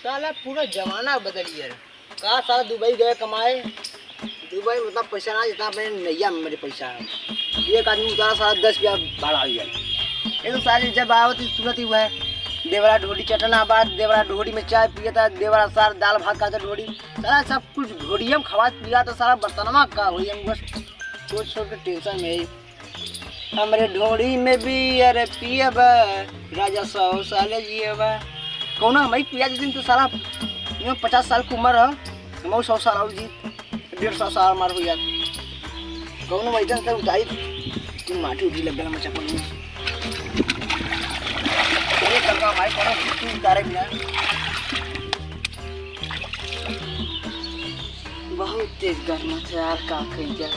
साला पूरा जमाना बदल गया। कहा साला दुबई गए कमाए, दुबई उतना पैसा ना जितना अपने नैया में मेरे पैसा है। एक आदमी उतारा साला 10 रुपया भाड़ा आ गया। ये तो सारी जब आओ तो सूरत ही हुआ है। देवरा ढोड़ी चटना बाद, देवरा ढोड़ी में चाय पिया था, देवरा सार दाल भात खाता ढोड़ी, सारा सब कुछ ढोड़ी हम खवा पिया तो सारा बर्तनमा का हुई। हम बस सोच सोच के टेंशन में हमरे ढोड़ी में भी अरे पियब राजा 100 साल जियब कौन हम पिया जिस दिन तो सारा 50 साल की उम्र है, हम 100 साल और जी 150 साल मार हो जात कौन वैसा से उतारी तुम माटी उठी लग गया मचा पर ये करवा भाई कौन उतारे बिना बहुत तेज गर्म है यार। का कही जा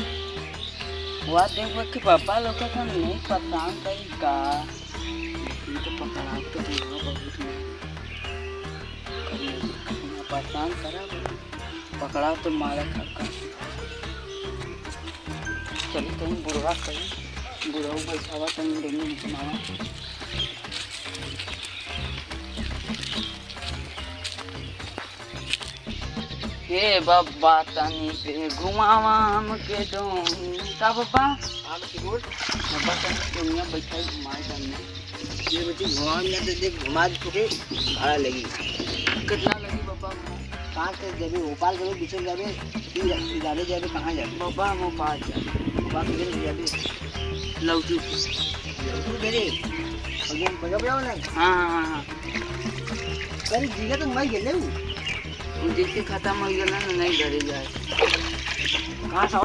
वह देखो कि पापा लोग का नहीं पता कहीं का ये तो पकड़ा तो बहुत परेशान करा पकड़ा तो मारा खड़का। चलिए कहीं बुढ़वा कहीं बुढ़ऊ बैठावा कहीं डेंगू घुमावा। हे बाबा तनी से घुमावा हमके डोंगी का बाबा आप की बोल बाबा तनी दुनिया बैठा घुमाए जाने ये बच्ची घुमा मिला तो देख घुमा के भाड़ा लगी कितना लगी बाबा। कहाँ से जब भोपाल गए पीछे जावे जावे जावे कहाँ जावे बाबा हम पास जा भोपाल किधर जावे लौटू मेरे अगेन बजा बजाओ ना। हाँ अरे जीगा तो मैं गेले हूँ जैसे खत्म हो गया ना नहीं घरे जाए। कहाँ से आओ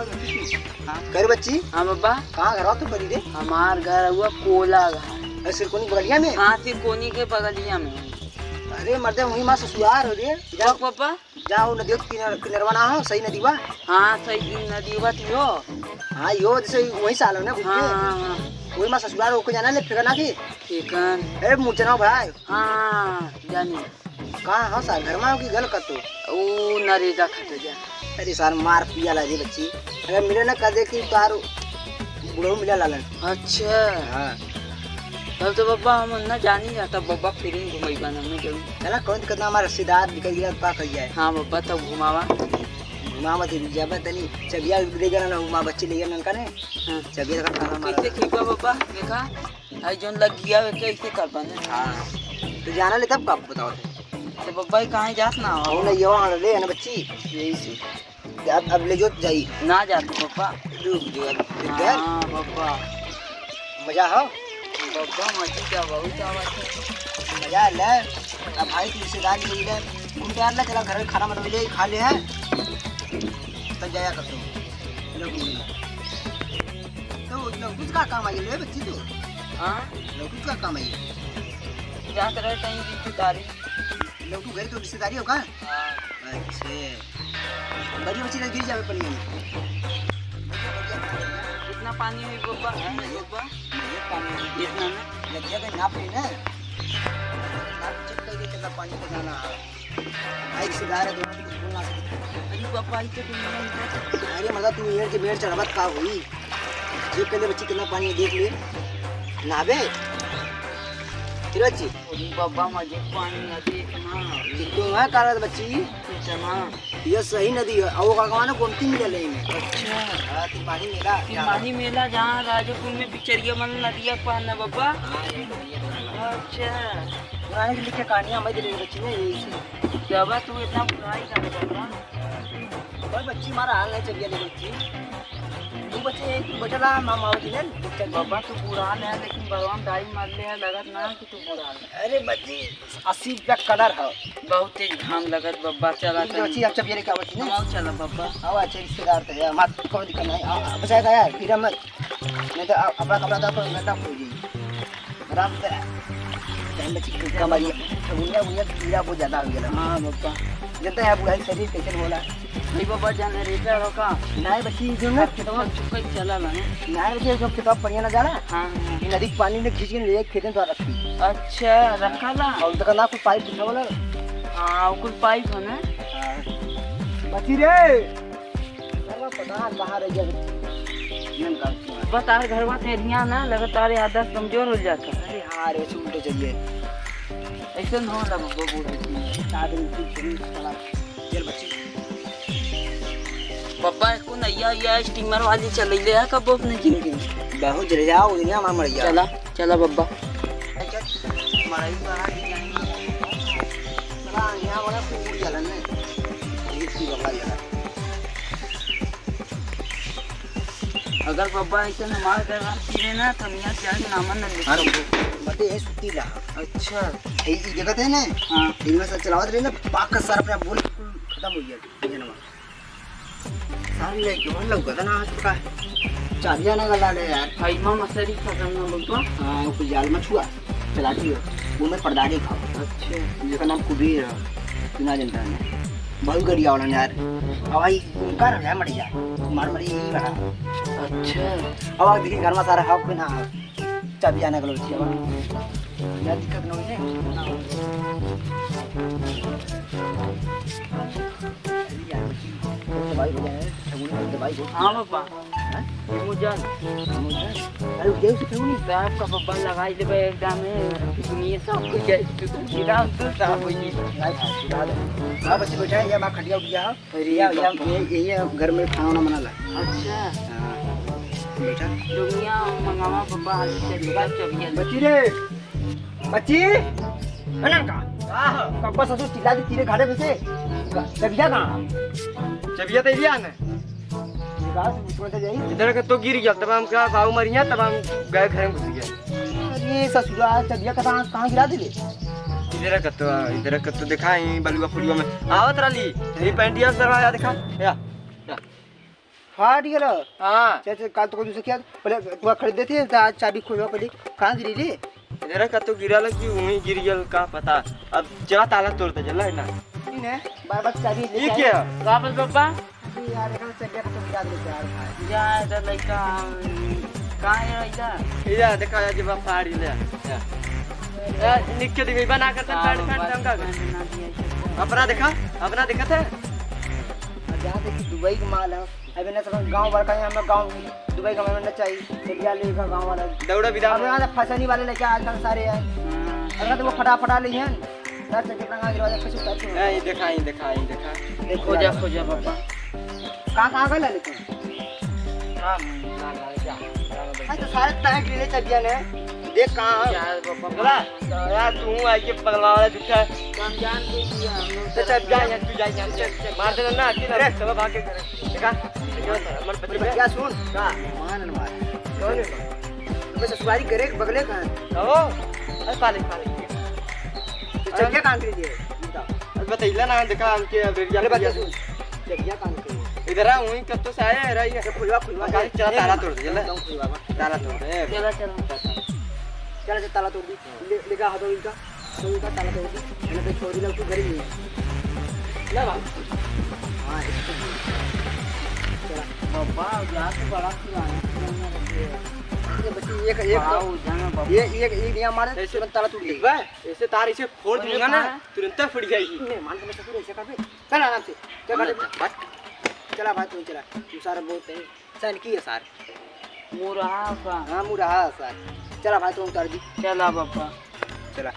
घर बच्ची। हाँ बाबा कहाँ घर तो बड़ी रे हमार घर हुआ कोला घर। ऐसे कोनी बगलिया में। हाँ सिरकोनी के बगलिया में। अरे मर्दे वही माँ ससुराल हो रे जाओ पापा जाओ नदी किनरवा ना हो सही नदी बा। हाँ सही नदी बा थियो। हाँ यो जैसे वही साल है ना हाँ वही माँ ससुराल होके जाना ले फिर ना की चिकन अरे मुचना भाई। हाँ जानी कहाँ हाँ साल घर में होगी गल कर तो वो नरेगा खट जा। अरे साल मार पिया ला बच्ची अगर मिले ना कर दे कि तार बुढ़ऊ मिला लालन। अच्छा हाँ तब तो बाबा हम ना जानी जाता बाबा फिर घुमाईबा हमें जरूर है ना कौन कितना हमारा रिश्तेदार निकल गया पा कर जाए। हाँ बाबा तब घुमावा घुमावा थी जब तनी चबिया देगा ना माँ बच्चे ले गया ननका ने चबिया का खाना मारा कैसे खीबा बाबा देखा आई जोन लग गया वे कैसे कर बने। हाँ तो जाना ले तब कब बताओ तो बाबा कहाँ जास ना हो ना ये वहाँ ले ना बच्ची यही से अब ले जो जाई ना जाते बाबा रुक जो हाँ बाबा मजा हो बाबा मजे क्या बहुत आवाज है मजा ले अब भाई की रिश्तेदार ले ले उन प्यार ले चला घर में खाना बना ले खा ले है तब जाया कर तो कुछ का काम आई ले बच्ची तू। हाँ कुछ का काम आई जात रहे कहीं रिश्तेदारी लोग घर तो रिश्तेदारी होगा। हाँ अच्छे बड़ी बच्ची गिर जावे पड़ी कितना पानी हुई बाबा है बाबा पानी इतना ना लग जाएगा नाप ले ना नाप चेक करके कितना पानी को जाना भाई रिश्तेदार है तो कुछ बोलना अरे पापा आई तो तुम अरे मतलब तू ये के बेड़ चढ़ावत का हुई चेक कर ले बच्ची कितना पानी देख ले नाबे फिर बच्ची बाबा मजे पानी नदी इतना तू है कार बच्ची इतना ये सही नदी है और का माने कौनती मिले में। अच्छा हां ती पानी मेला तिमाही मेला जहाँ राजपुर में पिक्चरिया मन नदिया पाना बाबा। अच्छा पुराने के लिखे कहानियां मैं दे रही बच्ची ने यही से बाबा तू इतना बुराई कर बाबा और बच्ची मारा हाल नहीं चलिए बच्ची तू बच्चे बचला मामा आवती ने बाबा तू पुरान है लेकिन भगवान दाई मार ले है लगत ना कि तू पुरान है। अरे बच्ची 80 रुपया कलर है बहुत तेज घाम लगत बाबा चला बच्ची अब चलिए क्या बच्ची ने आओ चला बाबा आओ अच्छे रिश्तेदार थे यार मत कोई दिक्कत नहीं बचाएगा यार फिर मत नहीं तो अपना कपड़ा दा तो घंटा हो जाएगी आराम से टाइम बच्ची कमाई बुनिया बुनिया कीड़ा बहुत ज्यादा हो गया। हाँ बाबा जनता है बुढ़ाई शरीर कैसे बोला नहीं बाबा जाने रेटा रोका नहीं बच्ची जो ना कितना चुका चला ना नहीं बच्ची जो किताब पढ़िया ना जाना हाँ नदी के पानी ने खींच के ले खेत में तो रखी अच्छा रखा ला और तक ना कुछ पाइप बिछा बोला हाँ कुछ पाइप है ना बच्ची रे पता कहाँ रह गया बता घर में तेरिया ना लगातार आदत कमजोर हो जाता। अरे हाँ रे उल्टे चलिए ऐसे न होला बाबा बोले चल बच्ची पापा को नैया या स्टीमर वाली चलैले है कब अपने जिंदगी में बहुत जले जाओ दुनिया में मर गया चला चला बाबा मराई बाहर चला यहाँ वाला पूरी जलन है इसकी बाबा यार अगर पापा ऐसे न मार कर पीने ना तो मियां क्या नाम न लिख बते ये सुती रहा अच्छा ये जगह है ना हां इनमें से चलावत रहे ना पाक का सारा अपना बोल खत्म हो गया जनवा सारी लेके मन लगा था ना आज का चालिया ना गला ले यार भाई मां मसरी खत्म ना बाबा हां वो जाल में छुआ चलाती हो वो में पर्दाड़ी खाओ अच्छा जिसका नाम कुबीर है सुना जनता ने बहुत गड़िया वाला यार हवाई कर है मर जा मार मरी यही बना अच्छा अब देखिए घर में सारा हाफ ना चाबी आने का लोग क्या दिक्कत नहीं है दवाई हो जाए दवाई हो हाँ बाबा मुझे अरे देव से क्यों नहीं साहब का बब्बा लगाई ले एकदम दुनिया सब कुछ है सीधा तो साहब ये हां बच्चे बैठा है या मां खटिया उठिया अरे या ये घर में खाना बना ला अच्छा हां बैठा दुनिया मंगावा बब्बा हाल से लगा चबिया बच्ची रे बच्ची अनन का कब्बा ससुर चिल्ला दी तेरे घाड़े में से चबिया कहां चबिया तो लिया ना इधर का तो गिर गया तब हम क्या बाबू मरिया तब हम गए घर में घुस गए ये ससुरा चबिया कहां गिरा दिले इधर का तो दिखाई बलुआ फुलुआ में आवत रही ये पैंटिया सरवाया दिखा या फाट गेला हां चाचा काल तो दूसरे क्या पहले तू खरीद देती है आज चाबी खोलवा पहले कहां गिरी रे इधर का तो गिरा लगी वहीं गिर गया का पता अब चला ताला तोड़ते चला है ना ने बाबा चाबी ले ये क्या वापस बब्बा यार देखा चबिया तो गिरा दे यार जा इधर लड़का कहां है इधर ये देखा या जब फाड़ी ले निक्के दिवे बना कर फाड़ का अपना देखा था जहाँ देखी दुबई का माल है अभी ना सब गांव भर का हमें गांव दुबई का मिलना चाहिए चलिया लेगा गांव वाला दौड़ा विदा अब यहाँ फसनी वाले लेके आजकल सारे हैं अगर तो वो फटा ली हैं सर चक्के पर आगे दरवाजा फंस उतार ये देखा खोजा बाबा कहाँ गए लेकिन तो सारे टाइट ले चबिया ने देख कहाँ चला यार तू आई के पगला वाला झूठा काम जान के दिया तो चल जा यार तू जा मार देना ना अकेले सब भाग के करे देखा मन पति में क्या सुन का मान मार कौन है बस ससुरारी करे बगले कहाँ ओ अरे पाले तो चबिया कहाँ गिरी दे बताइला ना देखा हमके बेरिया अरे बच्चा सुन चबिया कहाँ गिरी इधर आ वहीं कब तो साया है रही है खुलवा गाड़ी चला ताला तोड़ दे चला खुलवा ताला तोड़ दे चला चल से ताला तोड़ दी लेगा हाथों इनका तो इनका ताला तोड़ दी मैंने तो छोड़ी लोग घर ही नहीं ले बाबा हां चला बाबा जा तो बड़ा खिलाया ये बच्ची एक ये यहाँ मारे तुरंत ताला टूट गई ऐसे तार इसे फोड़ दूंगा ना तुरंत फट जाएगी मान के ससुर ऐसे कर चल आराम से चल चला भाई तू चला तू सारा बहुत है सन की है सार मुराहा का हां मुराहा सार चला भाई तू उतार दी चला बाबा चला